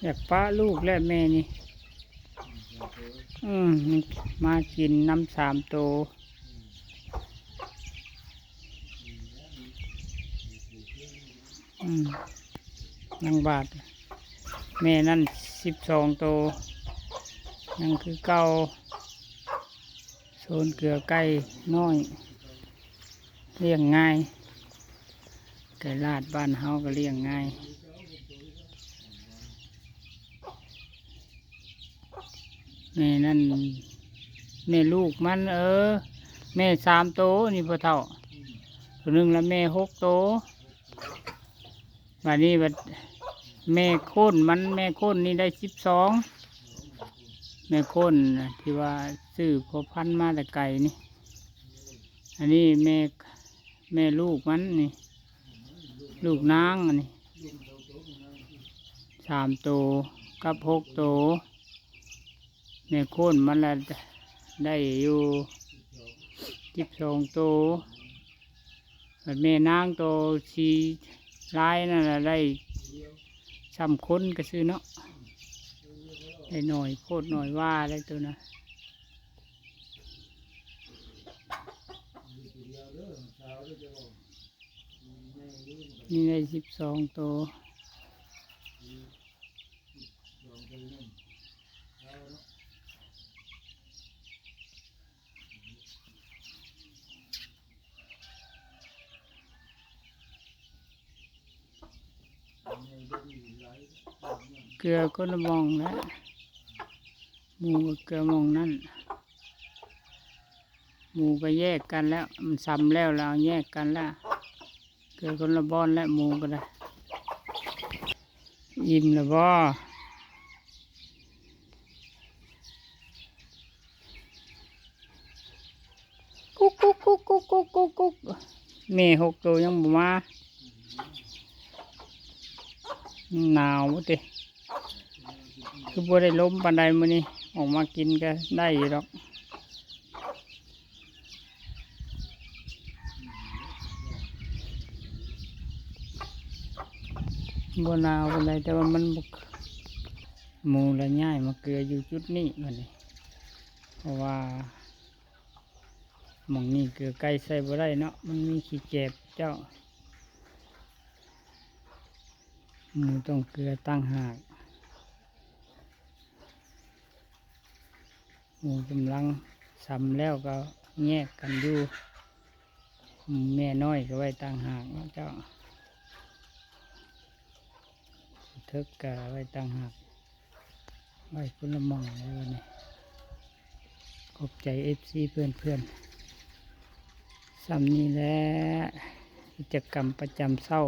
อยากป้าลูกและแม่นี่มันมากินน้ำ3 โตนางบาทแม่นั่น12 โตยังคือเก่าโซนเกลือไก่น้อยเลี้ยงง่ายไก่ลาดบ้านเฮาก็เลี้ยงง่ายแม่นั่นแม่ลูกมันแม่3 โตนี่พ่อเฒ่าตัวหนึ่งแล้วแม่6 โตวันนี้บัดแม่โค่นมันแม่โค่นนี่ได้12แม่โค่นที่ว่าซื้อพ่อพันธุ์มาแต่ไก่นี่อันนี้แม่ลูกมันนี่ลูกนางอันนี้3 โตกับ6 โตแม่โค่นมันละได้อยู่12 โตแม่นางโตสีลายนั่นละได้3 คนก็ซื้อเนาะได้หน่อยโคตรหน่อยว่าได้ตัวนะนี่ได้12 โตเกลือก็ละมองแล้วหมูกับเกลือมองนั่นหมูก็แยกกันแล้วมันซ้ำแล้วเราแยกกันแล้วเกลือคนละบอนแล้วหมูก็ได้อิ่มแล้วบ่กุ๊กกุ๊กกุ๊กกุ๊กกุ๊กกุ๊กกุ๊กแม่6 ตัวยังบ่มาหนาวหมดเลยคือบ่ได้ล้มปานใดมื้อนี้ออกมากินก็ได้อยู่ดอกบ่หนาวปานใดแต่ว่ามันหมูละง่ายมาเกลืออยู่จุดนี้มื้อนี้เพราะว่าหม่องนี้เกลือไก่ใส่บ่ได้เนาะมันมีขี้แกบเจ้าหมูต้องเกลือตั้งหากหมูกำลังซ้ำแล้วก็แยกกันอยู่แม่น้อยก็ไว้ตั้งหากเจ้าเทิกกะไว้ตั้งหากไว้คนละหม่องเลยวันนี้ขอบใจFCเพื่อนซ้ำนี่แหละกิจกรรมประจำเช้า